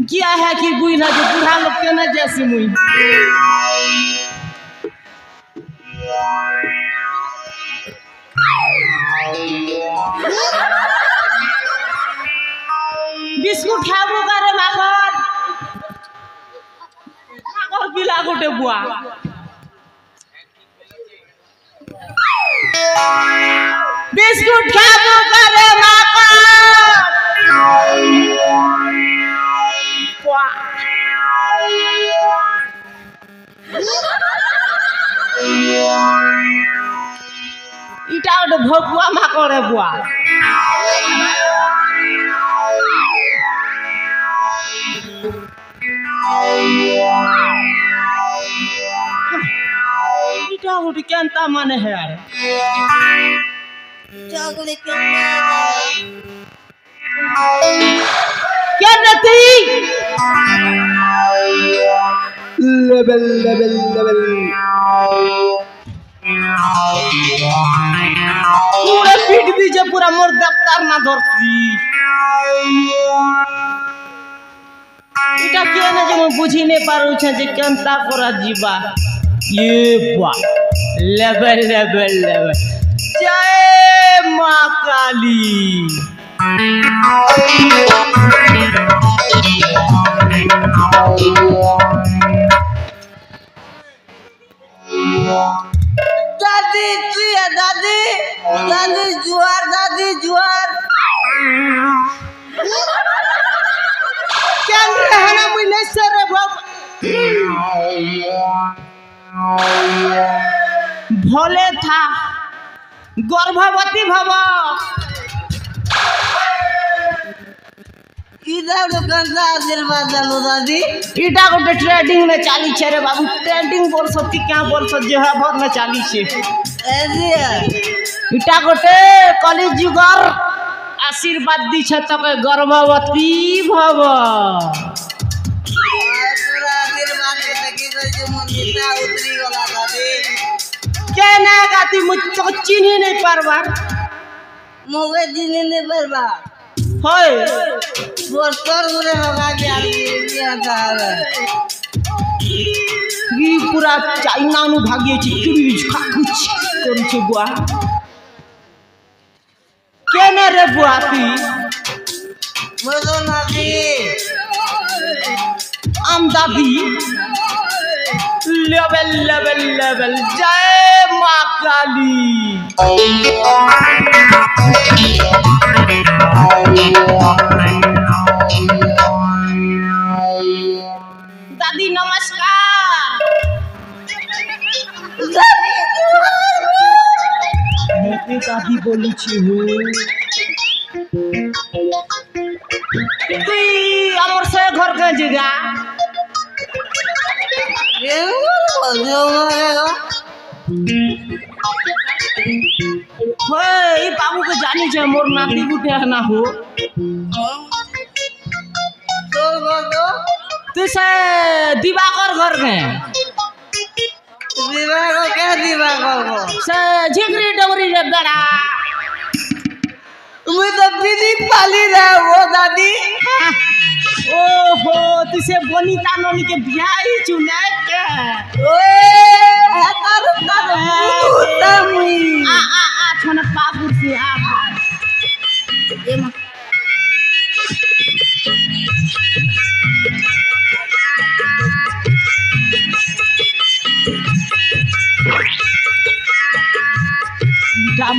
क्या है कि बुई ना जो बूढ़ा लोग के ना जैसी मुई बिस्कुट खाबो करे माखन माखन पिला गोटे बुआ बिस्कुट खाबो करे माखन इटा गोटे भगुआ माकड़े बुआ इटा गोटे केनता माने है यार चॉकलेट क्या नती लेवल लेवल लेवल पूरा पीट दीजिए पूरा मोर दफ्तर ना धरती इटा क्या ना जो मैं बुझी नहीं पारू छे जे केनता करा जीवा ये बुआ लेवल लेवल लेवल जय मां काली दादी तुया दादी दादी जुआर दादी जुआर क्या रहना मुझे सर बाप भोले था गर्भवती भव इधर दुकानदार आशीर्वाद डालो दादी इटा गोटे ट्रेडिंग में चाली छे रे बाबू ट्रेडिंग बोल सकती क्या बोल सक जे है भर में चाली छे इटा गोटे कली जुगर आशीर्वाद दी छे तो गर्भवती भव आशीर्वाद के तकी जो मंदिर ना उतरी गला दादी क्या ना गाती मुझको चिन्ह नहीं पारवा मोगे जिने ने बरबा होय बोस्टर गुरे होगा दिया था ये पूरा चाइना नु भागिए छी क्रीज खाकुच करू छे बुआ केने रे बुआ ती मजो नादी आम दादी लेवल लेवल लेवल जय मां काली दादी नमस्कार मैं दादी बोली छी हूँ তুই আমার সে ঘর কে জিগা এই বাবু के जानी छे मोर नाती गुटे है ना हो तू से दिवाकर घर के दिवाकर क्या दिवाकर से झिगरी डोरी रे बड़ा मैं तो दीदी पाली रहा वो दादी ओहो तुसे बनीता ननी के बियाह ही चुने के ओए तार आ छने पापुर से आ ए मा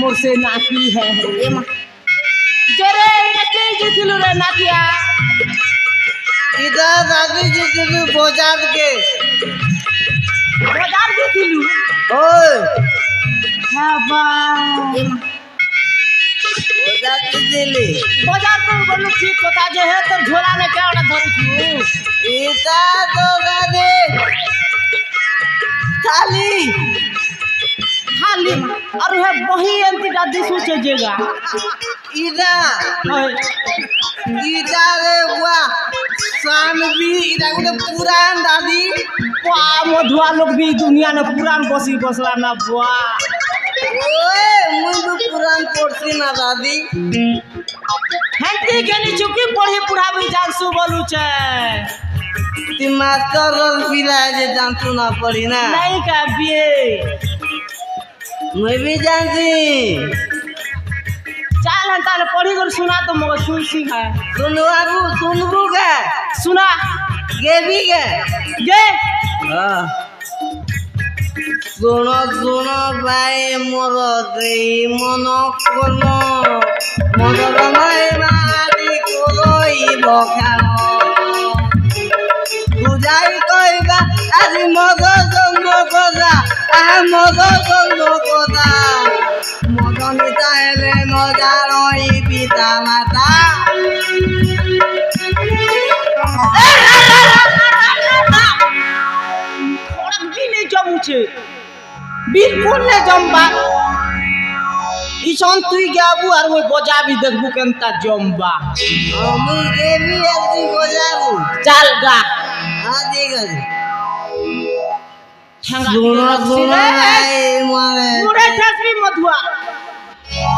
मोर से नाती है ए मा जरे के जिथिलु रे नातिया इधर दादी जी के बाजार के बाजार जिथिलु ओए हां बा ए मा बाजार के दिली बाजार तो बोलू ठीक कथा जे है तो झोला में क्या ओडा धरि छु इता तो दादी खाली खाली और है वही अंति दादी सोचे जेगा इदा इदा रे वाह शान भी इदा को पुरान दादी वाह मधुआ लोग भी दुनिया में पुरान बसी बसला ना वाह ओए मुई तो पुरान कोर्सी ना दादी हंती गेली चुकी पढ़ी पुरा भी जान सु बोलू छे ती मास्टर रोल पिला जे जानतू ना पड़ी ना नहीं का बिए मैं भी जानती चाल घंटा ले पढ़ी कर सुना तो मगर सुन है सुनबू के सुना गे भी के गे हाँ सुनो सुनो भाई मोर दे मनो कोनो मोर माई मारी कोई बखानो बुझाई कइबा আজি মগর জন্ম কথা মগর জন্ম কথা মদনিতা এলে মজার ওই পিতা মাতা बिल्कुल ने जम्बा ईशन तुई गाबू और वो बजा भी देखबू केनता जम्बा मुई देवी আজি বজাবু चल गा हां ठीक আছে हेंगा सुनो सुनो भाई मारे पूरे ठसबी मधुआ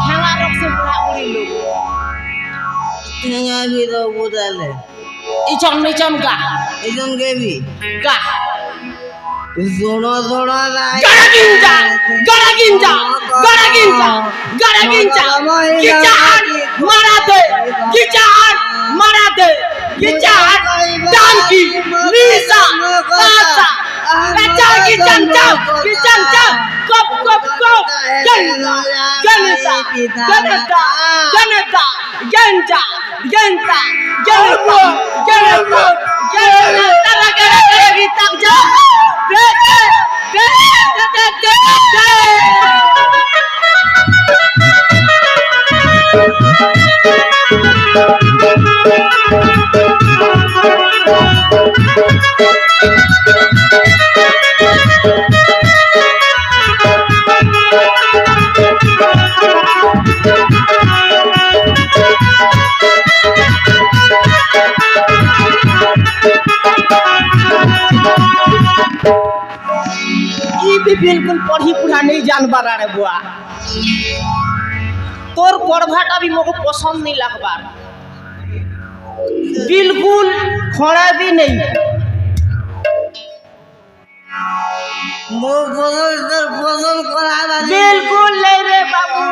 हेंगा रख से पूरा उड़ी लोग हेंगा भी तो बुझाले ईशन नीचन गा एकदम गेबी गा सुनो सुनो भाई गड़गिंजा गड़गिंजा गड़गिंजा गड़गिंजा गिचार मारा दे गिचार मारा दे गिचार डांकी लीसा पासा अच्छा किचन चाव कप कप कप गंजा गंजा गंजा गंजा गंजा गंजा गंजा गंजा गंजा तारा करे करेगी तब जा दे दे दे दे भी बिल्कुल पढ़ी पुरा नहीं जानबा रे बुआ तोर पढ़भाटा भी मोको पसंद नहीं लगबा बिल्कुल खड़ा भी नहीं मोर बदल करा बिल्कुल नहीं रे बाबू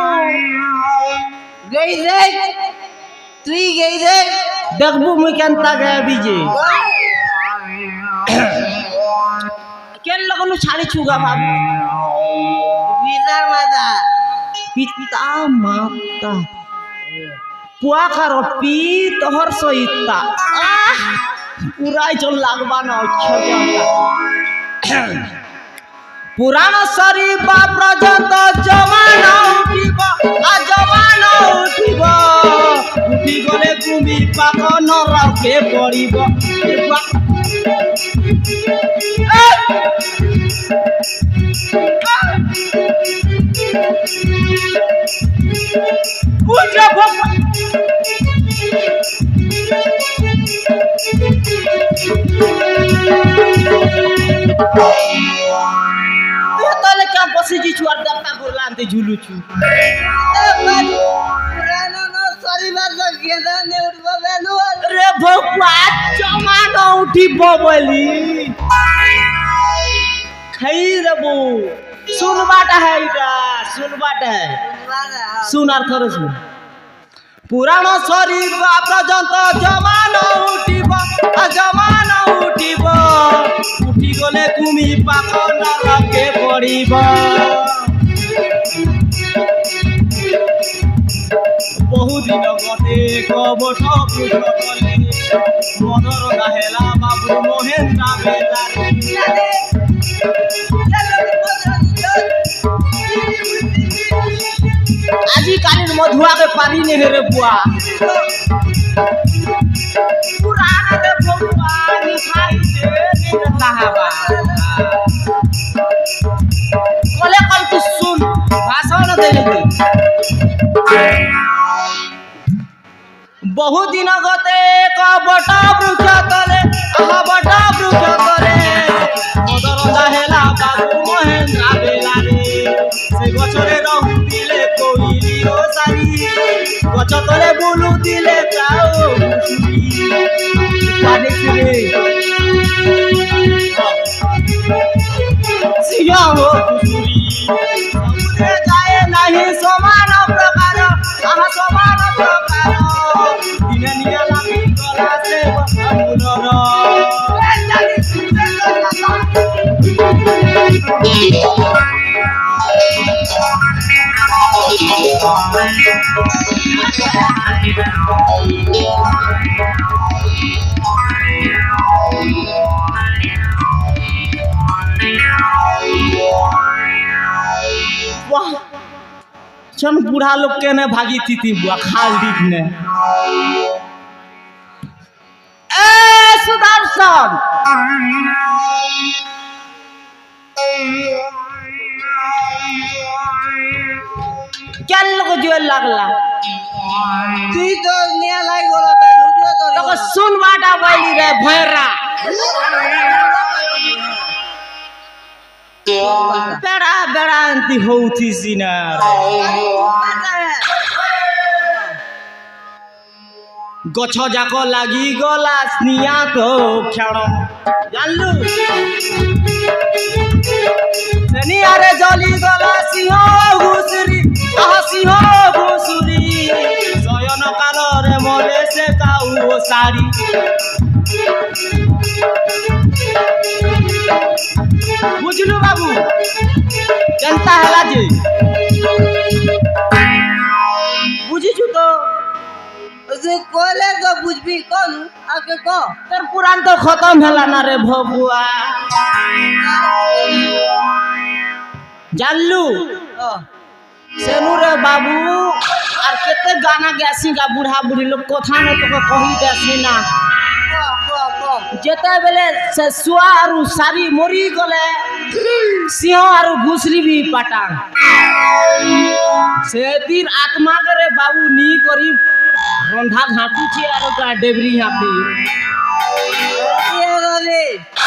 गई देख तुई गई देख देखबू मुई केनता गया बीजे केन लगनु छाड़ी छुगा बाबू पिता माता पुआ करो पी तोहर सहिता পুরাই চল লাগবা না পুরাণ সরিবা পর্যন্ত জমানা উঠিব জমানা উঠিব উঠি গলে কুমি পাক নরকে পড়িব উঠে তাহলে क्या बसी छुआर देवता बोला अंते झूलू छु रे भगवा जमाना उठी बोली खई रे बो सुन बाटा है इटा सुन बाटा है सुन अर्थ रे सुन पुराण शरीर पर्यंत जमाना उठिब जमाना उठिब उठी गले कुमी पाक नरके पड़िब बहु दिन गते कबठ कले मदर गाहेला बाबू महेंद्र बेला আজি কালির মধুয়াকে পারি নে রে বুয়া পুরাণে ভগবান খাইছে দিন সাহাবা কলে কল তু শুন ভাষণ দেলি বহু দিন গতে কবট বৃক্ষ তলে বট বৃক্ষ তলে মদর গাহেলা বাবু মহেন্দ্র বেলা রে সে গছরে রহু দিলে কইলি ও সারি গছ তলে বুলু দিলে যাও পানি ছিরে সিয়া হো কুসুরি সমুদ্রে যায় নাহি সমান প্রকার আহা সমান প্রকার দিনে নিয়া লাগি গলা সে বন্ধুর चन बूढ़ा लोग के ने भागी थी बुआ खाल दीप ने ए सुदर्शन क्या लोग जो लगला তুই তো নিয়া লাই গলা তে রুজো তো तो सुन बाटा बोली रे भैरा बेड़ा बेड़ा अंती होती सीना गछ जाक लागी गला स्निया तो क्षण जानलु सेनी आरे जली गला सिंह घुसरी सिंह घुसरी शयन काल रे मले से काऊ साड़ी बुझलु बाबू केनता हला जे बुझिछु तो যে কইলে তো বুঝবি কোন আগে ক তোর পুরাণ তো খতম হলা না রে ভগুয়া জানলু সেনু রে বাবু আর কেতে গানা গাছি গা বুढ़ा बुढ़ी लोग কথা না তোকে কহি দেছি না যেতে বেলে সে সুয়া আর সারি মরি গলে সিংহ আর ঘুসরি भी পাটাং সেদিন আত্মা করে বাবু নি করি রন্ধা ঘাটুছি আর কা ডেবরি হাপি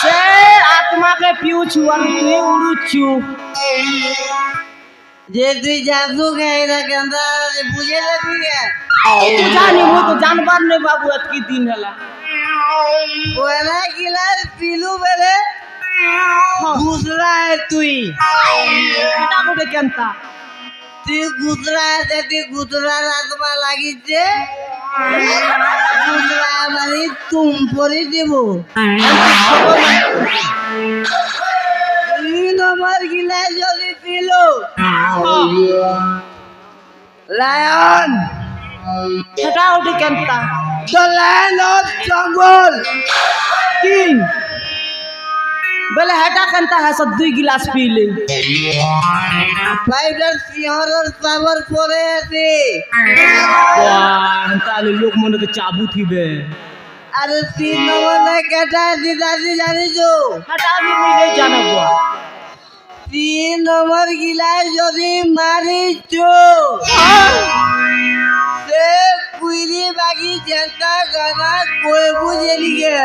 से आत्मा के पिउ छुआन तू उड़ुछु যে তুই জাদু গাইরা কেন্দা বুঝে যাবি কে तू जानी हो तो जानबार ने बाबू अतकी दिन हला ওলা গিলাস পিলু বেলে গুজরা তুই এটা কোটে কেনতা তুই গুজরা তুই গুজরার আত্মা লাগিছে গুজরা মানে তুম পরি দেব নম্বর গিলাস যদি পিলু লায়ন এটা ওটে কেনতা The land of jungle. की बोले हटा कंता है सब 2 गिलास पी ले Fighter सिंहर पावर परे আছে वाह ताले लोग मन के चाबू थी बे अरे 3 नंबर में केटा दिदादी जानी जो हटा भी नहीं जाना बुआ 3 नंबर गिलास যদি মারি চো से कुइली बागी जनता गाना कोई बुझे लिखे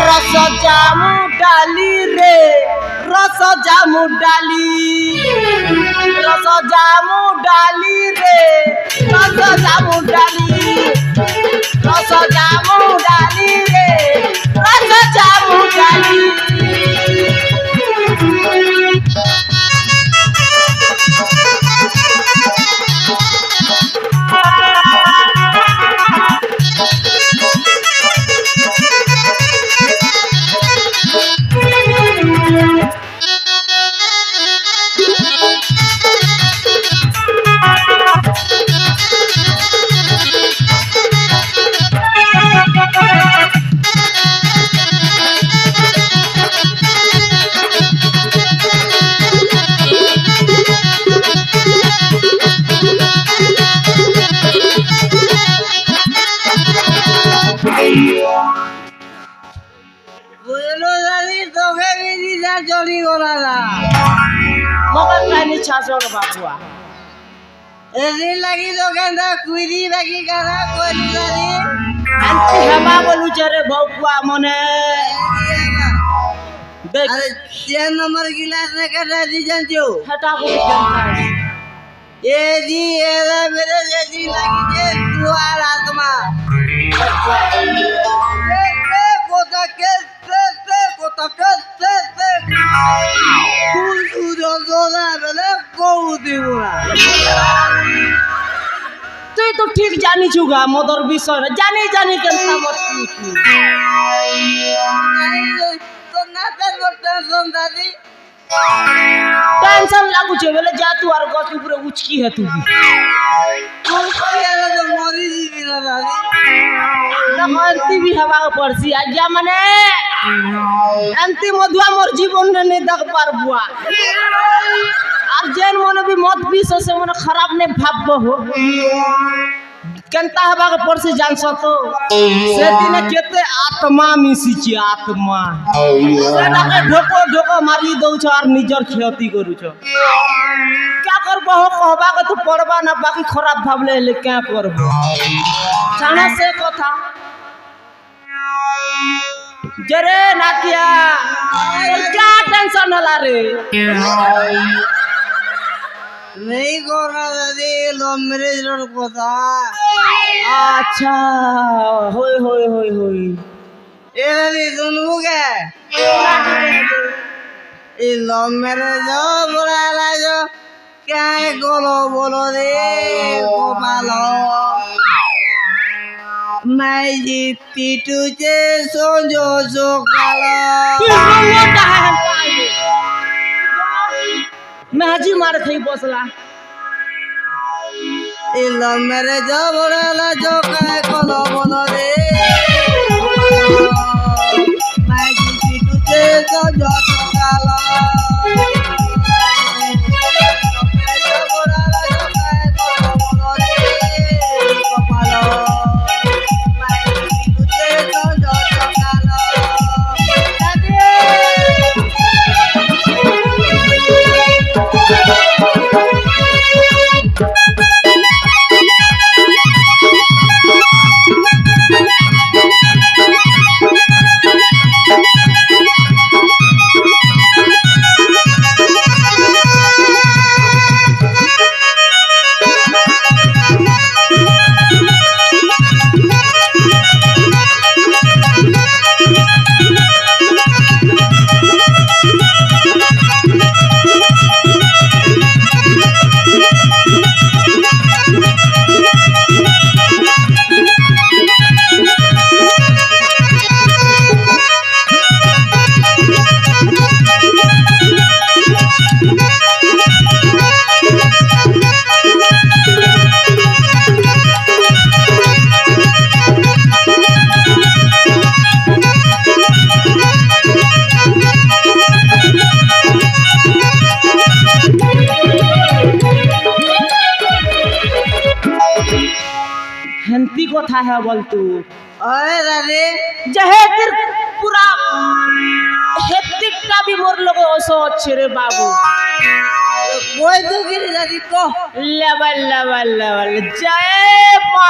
रस जामू डाली रे रस जामू डाली रस जामू डाली रे रस जामू डाली रस जामू डाली रे रस जामू डाली বুঝলো জানি তোকে বিদিটা চলি গোলা না मगर कहनी छासो रे बाबुआ এদি লাগি তোকে না কুইলি বাকি গানা কোই জানি अंति हेमा बोलू चरे भौकुआ मने देख अरे 3 नंबर गिलास ने केटा दी जानजो हटा को जनता है ए दी एरा मेरे जैसी लगी जे दुआर आत्मा कोता के कोता के कुल जोरा बेले को दिबुरा तो ठीक जानी छुगा मदर विषय जानी जानी जनता मत पूछू तो ना कर टेंशन दादी टेंशन लागू छे बोले जा तू आर गछ ऊपर उचकी है तू भी तू कहिया तो मरी जीबी ना दादी अंति भी हवा पड़सी आ गया मने अंति मधुआ मोर जीवन ने नहीं देख पार बुआ और जैन मन भी मत भी से मन खराब ने भाव हो केनता हवा के पड़सी जान सतो से दिन केते आत्मा मिसी छी आत्मा सेटा के ढोको ढोको मारी दउ छ और निजर क्षति करू छ क्या करबो हो कहबा के तू पड़बा ना बाकी खराब भाव ले क्या करबो जाना से कथा जरे नातिया क्या टेंशन हला रे नहीं कोना दादी लो मेरे जड़ कोता अच्छा होय होय होय होय ए दादी सुनबू के ए लो मेरे जो बुला ला जो क्या गोलो बोलो रे गोपालो मैं जीती तुझे सोजो सो काला मैं हजी मार खई बसला इल्ला मेरे जो बोला जो काय कोलो बोलो रे मैं जीती तुझे सोजो सो काला मेरे जो बोला जो काय कोलो बोलो रे गोपालो হেন্তি কথা হ্যাঁ বলতু अरे दादी যেহেতু পুরা হেত্তিকটা বি মোর লগে ওসো আছে রে বাবু कोई तो गिर दादी को লেভেল লেভেল লেভেল জয় মা